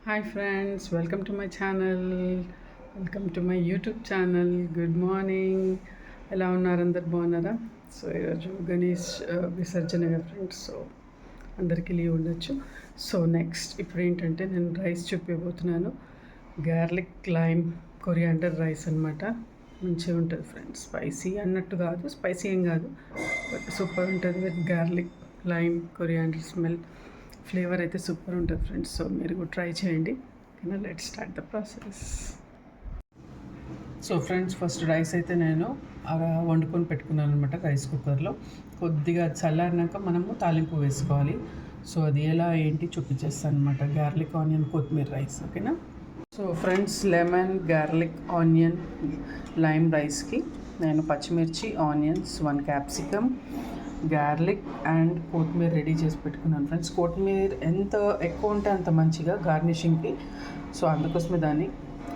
Hi friends, welcome to my channel. Welcome to my YouTube channel. Good morning. ఎలా ఉన్నారు? అందరు బాగున్నారా? So ఈరోజు గణేష్ విసర్జనగా ఫ్రెండ్స్. సో అందరికీ లీవ్ ఉండొచ్చు. సో నెక్స్ట్ ఇప్పుడు ఏంటంటే నేను రైస్ చూపించబోతున్నాను. గార్లిక్ లైమ్ కొరియాండర్ రైస్ అనమాట. మంచిగా ఉంటుంది ఫ్రెండ్స్. స్పైసీ అన్నట్టు కాదు, స్పైసీ ఏం కాదు, బట్ సూపర్ ఉంటుంది with garlic lime coriander smell. Flavour అయితే సూపర్ ఉంటుంది ఫ్రెండ్స్. సో మీరు కూడా ట్రై చేయండి. ఓకేనా, let start the process. So friends, first rice అయితే నేను వండుకొని పెట్టుకున్నాను అనమాట రైస్ కుక్కర్లో. కొద్దిగా చల్లారినాక మనము తాలింపు వేసుకోవాలి. సో అది ఎలా ఏంటి చూపించేస్తాను అనమాట. గార్లిక్ ఆనియన్ కొత్తిమీర రైస్. ఓకేనా. So friends, lemon garlic onion lime రైస్కి నేను పచ్చిమిర్చి, ఆనియన్స్, 1 క్యాప్సికమ్, గార్లిక్ అండ్ కొత్తిమీర రెడీ చేసి పెట్టుకున్నాను ఫ్రెండ్స్. కొత్తిమీర ఎంత ఎక్కువ ఉంటే అంత మంచిగా గార్నిషింగ్కి. సో అందుకోసమే దాన్ని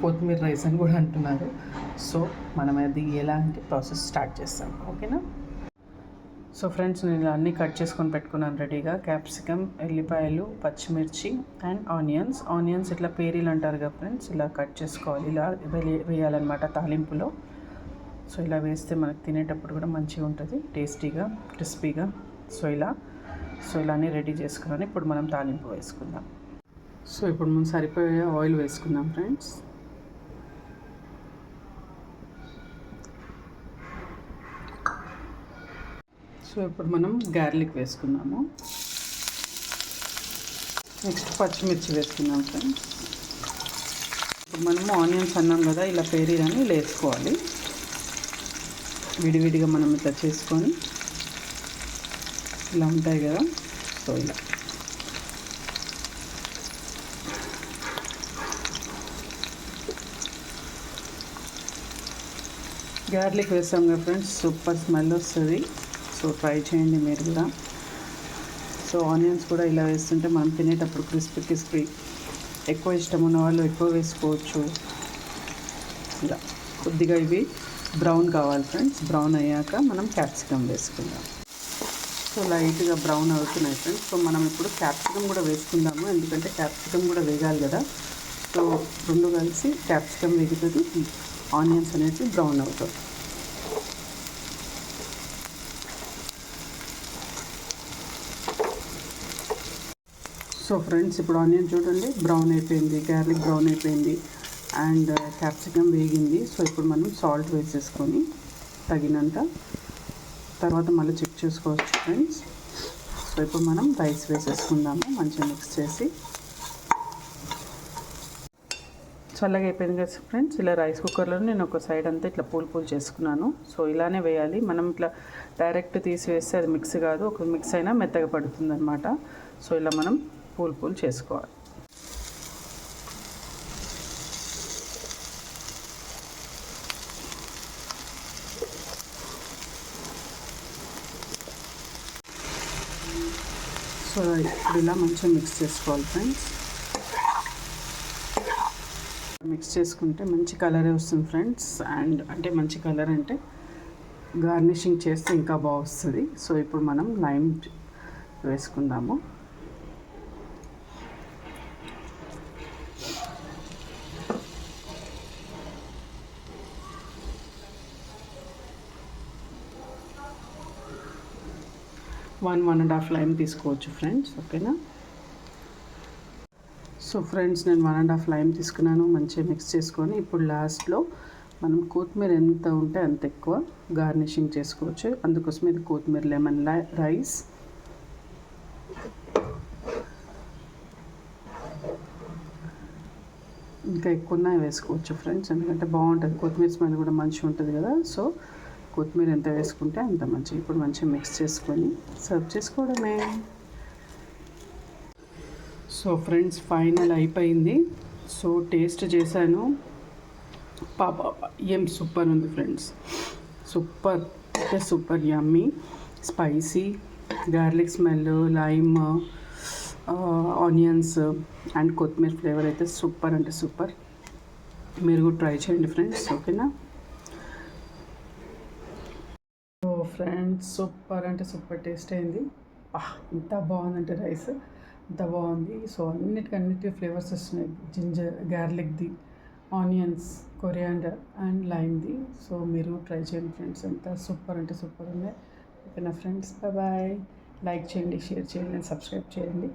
కొత్తిమీర రైస్ అని కూడా అంటున్నారు. సో మనం అది ఎలాంటి ప్రాసెస్ స్టార్ట్ చేస్తాం. ఓకేనా. సో ఫ్రెండ్స్, నేను అన్నీ కట్ చేసుకొని పెట్టుకున్నాను రెడీగా. క్యాప్సికమ్, ఎల్లిపాయలు, పచ్చిమిర్చి అండ్ ఆనియన్స్ ఇట్లా పేరీలు అంటారు కదా ఫ్రెండ్స్, ఇలా కట్ చేసుకోవాలి. ఇలా వేయాలన్నమాట తాలింపులో. సో ఇలా వేస్తే మనకు తినేటప్పుడు కూడా మంచిగా ఉంటుంది, టేస్టీగా, క్రిస్పీగా. సో ఇలానే రెడీ చేసుకున్నాను. ఇప్పుడు మనం తాలింపు వేసుకుందాం. సో ఇప్పుడు మనం సరిపోయే ఆయిల్ వేసుకుందాం ఫ్రెండ్స్. సో ఇప్పుడు మనం గార్లిక్ వేసుకుందాము. నెక్స్ట్ పచ్చిమిర్చి వేసుకుందాం ఫ్రెండ్స్. ఇప్పుడు మనము ఆనియన్స్ అన్నాం కదా, ఇలా పేరీలని వేసుకోవాలి. విడివిడిగా మనం ఇట్లా చేసుకొని ఇలా ఉంటాయి కదా. సో ఇలా గార్లిక్ వేస్తాం కదా ఫ్రెండ్స్, సూపర్ స్మెల్ వస్తుంది. సో ట్రై చేయండి మీరు కూడా. సో ఆనియన్స్ కూడా ఇలా వేస్తుంటే మనం తినేటప్పుడు క్రిస్పీ ఎక్కువ ఇష్టం ఉన్న వాళ్ళు ఎక్కువ వేసుకోవచ్చు. ఇలా కొద్దిగా ఇవి బ్రౌన్ కావాలి ఫ్రెండ్స్. బ్రౌన్ అయ్యాక మనం క్యాప్సికమ్ వేసుకుందాం. సో లైట్గా బ్రౌన్ అవుతున్నాయి ఫ్రెండ్స్. సో మనం ఇప్పుడు క్యాప్సికమ్ కూడా వేసుకుందాము, ఎందుకంటే క్యాప్సికమ్ కూడా వేగాలి కదా. సో రెండు కలిసి క్యాప్సికమ్ వేగుతుంది, ఆనియన్స్ అనేది బ్రౌన్ అవుతుంది. సో ఫ్రెండ్స్, ఇప్పుడు ఆనియన్ చూడండి బ్రౌన్ అయిపోయింది, గార్లిక్ బ్రౌన్ అయిపోయింది అండ్ క్యాప్సికమ్ వేగింది. సో ఇప్పుడు మనం సాల్ట్ వేసేసుకొని తగినంత, తర్వాత మళ్ళీ చెక్ చేసుకోవచ్చు ఫ్రెండ్స్. సో ఇప్పుడు మనం రైస్ వేసేసుకుందాము, మంచిగా మిక్స్ చేసి. చల్లగా అయిపోయింది కదా ఫ్రెండ్స్. ఇలా రైస్ కుక్కర్లో నేను ఒక సైడ్ అంతా ఇట్లా పూలు చేసుకున్నాను. సో ఇలానే వేయాలి. మనం ఇట్లా డైరెక్ట్ తీసి వేస్తే అది మిక్స్ కాదు, ఒక మిక్స్ అయినా మెత్తగా పడుతుంది అనమాట. సో ఇలా మనం పూలు చేసుకోవాలి. సో ఇప్పుడు ఇలా మంచిగా మిక్స్ చేసుకోవాలి ఫ్రెండ్స్. మిక్స్ చేసుకుంటే మంచి కలరే వస్తుంది ఫ్రెండ్స్. అండ్ అంటే మంచి కలర్ అంటే గార్నిషింగ్ చేస్తే ఇంకా బాగా వస్తుంది. సో ఇప్పుడు మనం లైమ్ వేసుకుందాము. వన్ అండ్ హాఫ్ లైమ్ తీసుకోవచ్చు ఫ్రెండ్స్. ఓకేనా. సో ఫ్రెండ్స్, నేను 1.5 లైమ్ తీసుకున్నాను. మంచిగా మిక్స్ చేసుకొని ఇప్పుడు లాస్ట్లో మనం కొత్తిమీర ఎంత ఉంటే అంత ఎక్కువ గార్నిషింగ్ చేసుకోవచ్చు. అందుకోసం ఇది కొత్తిమీర లెమన్ రైస్. ఇంకా ఎక్కువ వేసుకోవచ్చు ఫ్రెండ్స్, ఎందుకంటే బాగుంటుంది. కొత్తిమీర స్మెల్ కూడా మంచిగా ఉంటుంది కదా. సో కొత్తిమీర ఎంత వేసుకుంటే అంత మంచిగా. ఇప్పుడు మంచిగా మిక్స్ చేసుకొని సర్వ్ చేసుకోవడమే. సో ఫ్రెండ్స్, ఫైనల్ అయిపోయింది. సో టేస్ట్ చేశాను. పాప ఏం సూపర్ ఉంది ఫ్రెండ్స్. సూపర్ అంటే super yummy, spicy, garlic smell, lime, onions and కొత్తిమీర ఫ్లేవర్ అయితే సూపర్ అంటే సూపర్. మీరు కూడా ట్రై చేయండి ఫ్రెండ్స్. ఓకేనా. ఫ్రెండ్స్, సూపర్ అంటే సూపర్ టేస్ట్ అయింది. ఇంత బాగుందంటే రైస్ ఎంత బాగుంది. సో అన్నిటి ఫ్లేవర్స్ వస్తున్నాయి. జింజర్ గార్లిక్ది, ఆనియన్స్, కొరియాండర్ అండ్ లైమ్ది. సో మీరు ట్రై చేయండి ఫ్రెండ్స్. ఎంత సూపర్ అంటే సూపర్ ఉన్నాయి. ఓకేనా ఫ్రెండ్స్, బాయ్. లైక్ చేయండి, షేర్ చేయండి అండ్ సబ్స్క్రైబ్ చేయండి.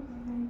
బాయ్.